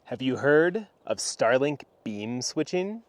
Have you heard of Starlink beam switching?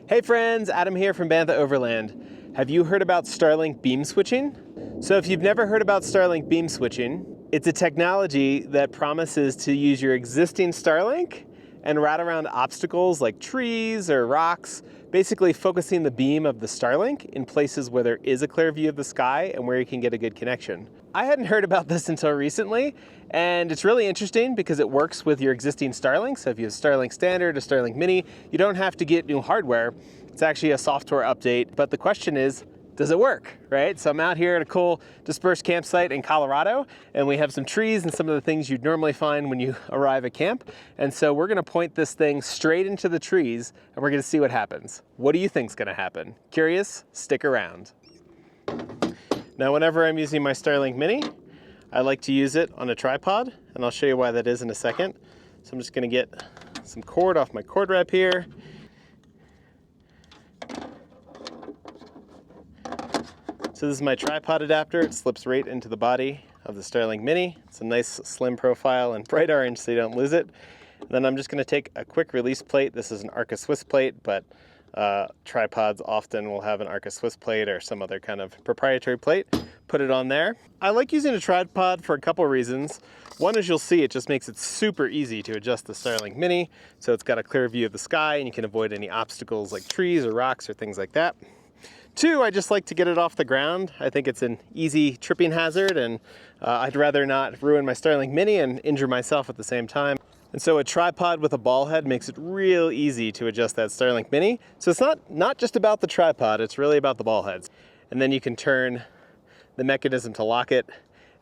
Hey friends, Adam here from Bantha Overland. Have you heard about Starlink beam switching? So if you've never heard about Starlink beam switching, it's a technology that promises to use your existing Starlink and route around obstacles like trees or rocks, basically focusing the beam of the Starlink in places where there is a clear view of the sky and where you can get a good connection. I hadn't heard about this until recently, and it's really interesting because it works with your existing Starlink. So if you have Starlink Standard or Starlink Mini, you don't have to get new hardware. It's actually a software update, but the question is, does it work, right? So I'm out here at a cool dispersed campsite in Colorado, and we have some trees and some of the things you'd normally find when you arrive at camp. And so we're gonna point this thing straight into the trees, and we're gonna see what happens. What do you think's gonna happen? Curious? Stick around. Now, whenever I'm using my Starlink Mini, I like to use it on a tripod, and I'll show you why that is in a second. So I'm just gonna get some cord off my cord wrap here. So this is my tripod adapter. It slips right into the body of the Starlink Mini. It's a nice slim profile and bright orange so you don't lose it. And then I'm just gonna take a quick release plate. This is an Arca Swiss plate, but tripods often will have an Arca Swiss plate or some other kind of proprietary plate. Put it on there. I like using a tripod for a couple of reasons. One is you'll see it just makes it super easy to adjust the Starlink Mini. So it's got a clear view of the sky and you can avoid any obstacles like trees or rocks or things like that. Two, I just like to get it off the ground. I think it's an easy tripping hazard, and I'd rather not ruin my Starlink Mini and injure myself at the same time. And so a tripod with a ball head makes it real easy to adjust that Starlink Mini. So it's not just about the tripod, it's really about the ball heads. And then you can turn the mechanism to lock it,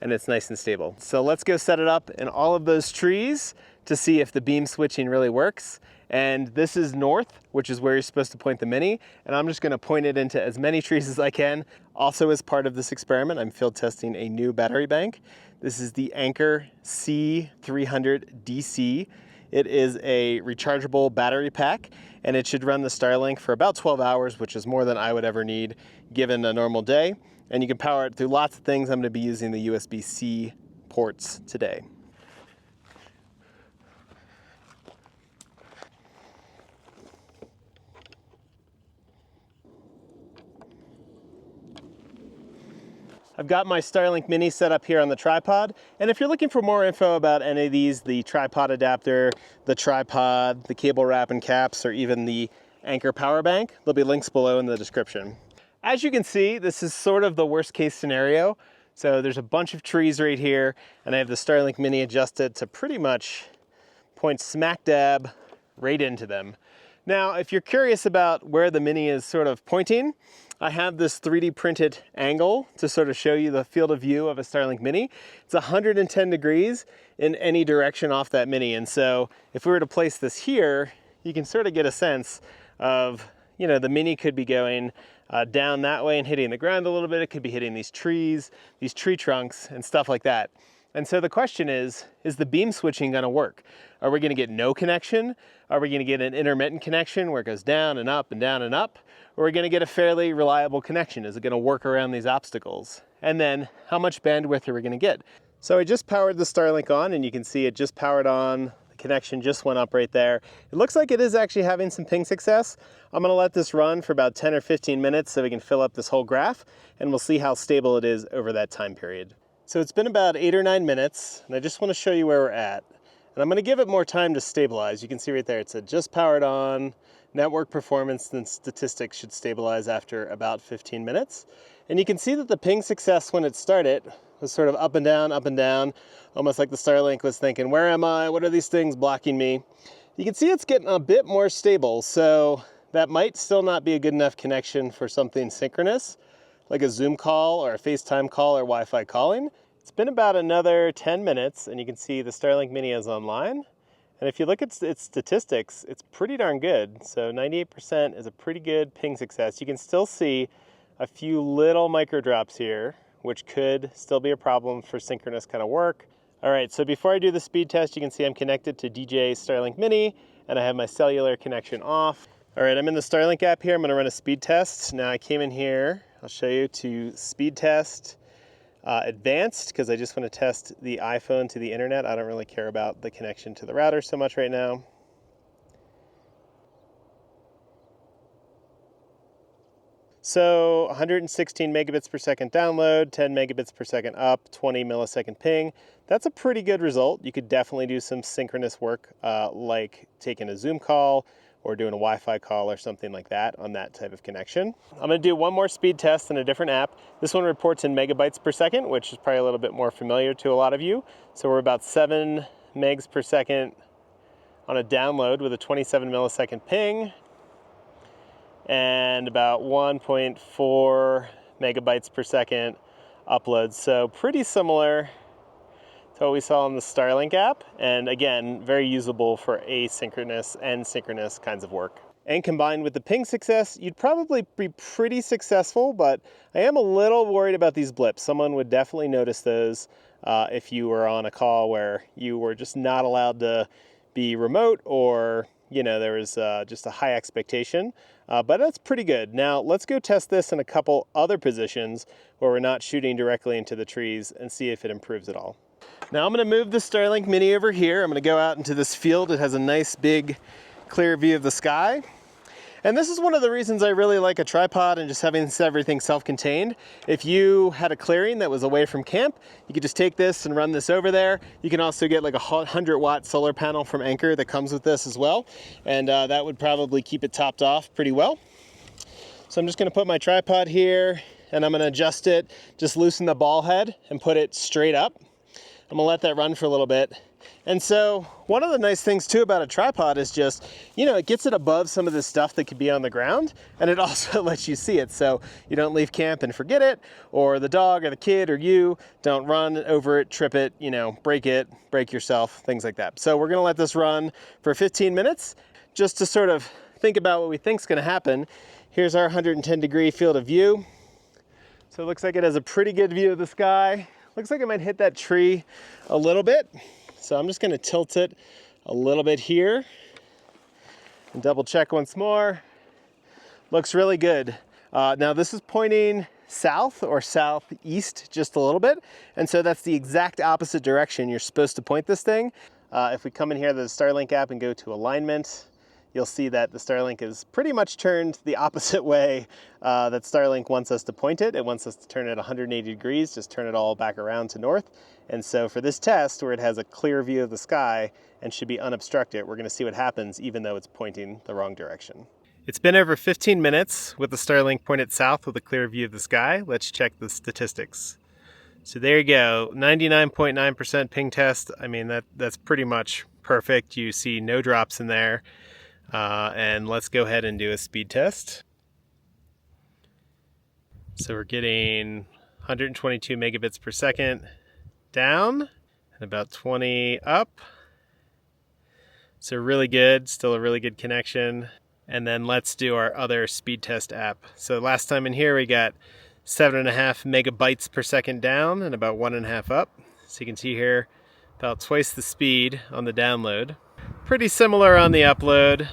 and it's nice and stable. So let's go set it up in all of those trees to see if the beam switching really works. And this is north, which is where you're supposed to point the Mini. And I'm just gonna point it into as many trees as I can. Also, as part of this experiment, I'm field testing a new battery bank. This is the Anker C300 DC. It is a rechargeable battery pack, and it should run the Starlink for about 12 hours, which is more than I would ever need given a normal day. And you can power it through lots of things. I'm gonna be using the USB-C ports today. I've got my Starlink Mini set up here on the tripod, and if you're looking for more info about any of these, the tripod adapter, the tripod, the cable wrap and caps, or even the Anker power bank, there'll be links below in the description. As you can see, this is sort of the worst case scenario. So there's a bunch of trees right here, and I have the Starlink Mini adjusted to pretty much point smack dab right into them. Now, if you're curious about where the Mini is sort of pointing, I have this 3D printed angle to sort of show you the field of view of a Starlink Mini. It's 110 degrees in any direction off that Mini. And so if we were to place this here, you can sort of get a sense of, you know, the Mini could be going down that way and hitting the ground a little bit. It could be hitting these trees, these tree trunks and stuff like that. And so the question is the beam switching gonna work? Are we gonna get no connection? Are we gonna get an intermittent connection where it goes down and up and down and up? Or are we gonna get a fairly reliable connection? Is it gonna work around these obstacles? And then how much bandwidth are we gonna get? So I just powered the Starlink on, and you can see it just powered on. The connection just went up right there. It looks like it is actually having some ping success. I'm gonna let this run for about 10 or 15 minutes so we can fill up this whole graph, and we'll see how stable it is over that time period. So it's been about 8 or 9 minutes, and I just want to show you where we're at. And I'm going to give it more time to stabilize. You can see right there, it said just powered on. Network performance and statistics should stabilize after about 15 minutes. And you can see that the ping success when it started was sort of up and down, almost like the Starlink was thinking, where am I? What are these things blocking me? You can see it's getting a bit more stable, so that might still not be a good enough connection for something synchronous, like a Zoom call or a FaceTime call or Wi-Fi calling. It's been about another 10 minutes, and you can see the Starlink Mini is online. And if you look at its statistics, it's pretty darn good. So 98% is a pretty good ping success. You can still see a few little micro drops here, which could still be a problem for synchronous kind of work. All right, so before I do the speed test, you can see I'm connected to DJ Starlink Mini, and I have my cellular connection off. All right, I'm in the Starlink app here. I'm gonna run a speed test. Now I came in here, I'll show you, to speed test advanced because I just want to test the iPhone to the internet. I don't really care about the connection to the router so much right now. So 116 megabits per second download, 10 megabits per second up, 20 millisecond ping. That's a pretty good result. You could definitely do some synchronous work like taking a Zoom call or doing a Wi-Fi call or something like that on that type of connection. I'm gonna do one more speed test in a different app. This one reports in megabytes per second, which is probably a little bit more familiar to a lot of you. So we're about 7 megs per second on a download with a 27 millisecond ping, and about 1.4 megabytes per second upload. So pretty similar to what we saw on the Starlink app. And again, very usable for asynchronous and synchronous kinds of work. And combined with the ping success, you'd probably be pretty successful, but I am a little worried about these blips. Someone would definitely notice those if you were on a call where you were just not allowed to be remote, or there was just a high expectation, but that's pretty good. Now let's go test this in a couple other positions where we're not shooting directly into the trees and see if it improves at all. Now I'm going to move the Starlink Mini over here. I'm going to go out into this field. It has a nice big clear view of the sky. And this is one of the reasons I really like a tripod and just having everything self-contained. If you had a clearing that was away from camp, you could just take this and run this over there. You can also get like a 100-watt solar panel from Anker that comes with this as well. And that would probably keep it topped off pretty well. So I'm just gonna put my tripod here and I'm gonna adjust it, just loosen the ball head and put it straight up. I'm gonna let that run for a little bit. And so one of the nice things too about a tripod is just, it gets it above some of the stuff that could be on the ground, and it also lets you see it. So you don't leave camp and forget it, or the dog or the kid or you don't run over it, trip it, break yourself, things like that. So we're gonna let this run for 15 minutes just to sort of think about what we think is gonna happen. Here's our 110-degree field of view. So it looks like it has a pretty good view of the sky. Looks like it might hit that tree a little bit. So I'm just going to tilt it a little bit here and double check once more. Looks really good. Now this is pointing south or southeast just a little bit. And so that's the exact opposite direction you're supposed to point this thing. If we come in here to the Starlink app and go to alignment, you'll see that the Starlink is pretty much turned the opposite way that Starlink wants us to point it. It wants us to turn it 180 degrees, just turn it all back around to north. And so for this test, where it has a clear view of the sky and should be unobstructed, we're gonna see what happens even though it's pointing the wrong direction. It's been over 15 minutes with the Starlink pointed south with a clear view of the sky. Let's check the statistics. So there you go, 99.9% ping test. I mean, that's pretty much perfect. You see no drops in there. And let's go ahead and do a speed test. So we're getting 122 megabits per second down and about 20 up. So really good, still a really good connection. And then let's do our other speed test app. So last time in here we got 7.5 megabytes per second down and about 1.5 up. So you can see here about twice the speed on the download. Pretty similar on the upload,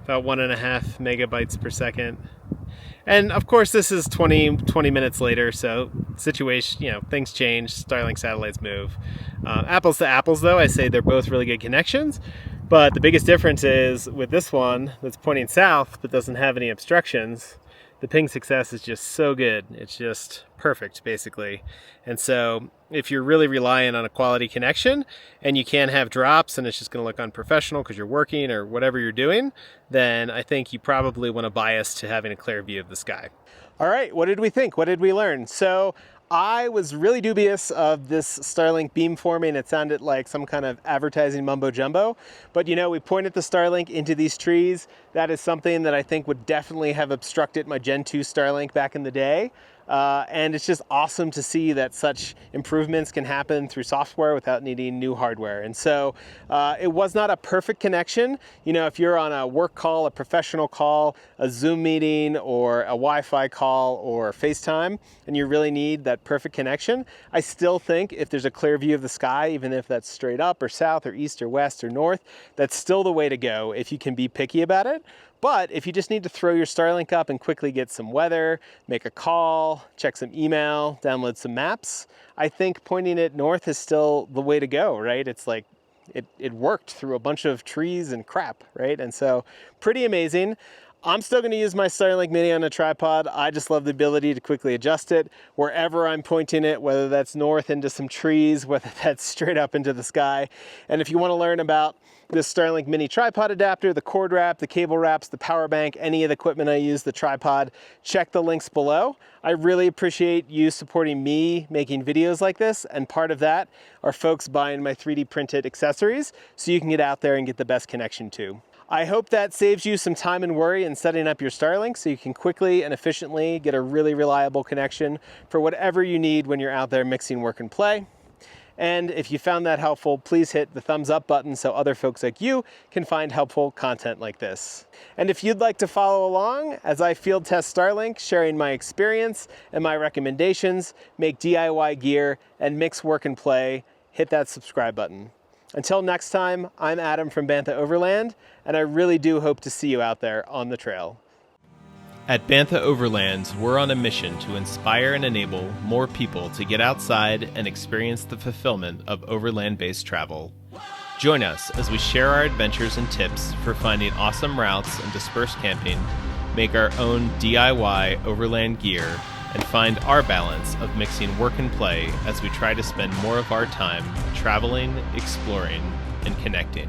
about 1.5 megabytes per second. And of course this is 20 minutes later, so situation, things change, Starlink satellites move. Apples to apples though, I say they're both really good connections, but the biggest difference is with this one that's pointing south but doesn't have any obstructions, the ping success is just so good. It's just perfect, basically. And so if you're really relying on a quality connection and you can't have drops and it's just going to look unprofessional because you're working or whatever you're doing, then I think you probably want to bias to having a clear view of the sky. All right, what did we think? What did we learn? So I was really dubious of this Starlink beamforming. It sounded like some kind of advertising mumbo jumbo, but we pointed the Starlink into these trees. That is something that I think would definitely have obstructed my Gen 2 Starlink back in the day. And it's just awesome to see that such improvements can happen through software without needing new hardware. And so it was not a perfect connection. If you're on a work call, a professional call, a Zoom meeting, or a Wi-Fi call, or FaceTime, and you really need that perfect connection, I still think if there's a clear view of the sky, even if that's straight up or south or east or west or north, that's still the way to go if you can be picky about it. But if you just need to throw your Starlink up and quickly get some weather, make a call, check some email, download some maps, I think pointing it north is still the way to go, right? It's like it worked through a bunch of trees and crap, right? And so pretty amazing. I'm still going to use my Starlink Mini on a tripod. I just love the ability to quickly adjust it wherever I'm pointing it, whether that's north into some trees, whether that's straight up into the sky. And if you want to learn about this Starlink Mini tripod adapter, the cord wrap, the cable wraps, the power bank, any of the equipment I use, the tripod, check the links below. I really appreciate you supporting me making videos like this, and part of that are folks buying my 3D printed accessories so you can get out there and get the best connection too. I hope that saves you some time and worry in setting up your Starlink so you can quickly and efficiently get a really reliable connection for whatever you need when you're out there mixing work and play. And if you found that helpful, please hit the thumbs up button so other folks like you can find helpful content like this. And if you'd like to follow along as I field test Starlink, sharing my experience and my recommendations, make DIY gear, and mix work and play, hit that subscribe button. Until next time, I'm Adam from Bantha Overland, and I really do hope to see you out there on the trail. At Bantha Overland, we're on a mission to inspire and enable more people to get outside and experience the fulfillment of overland-based travel. Join us as we share our adventures and tips for finding awesome routes and dispersed camping, make our own DIY overland gear, and find our balance of mixing work and play as we try to spend more of our time traveling, exploring, and connecting.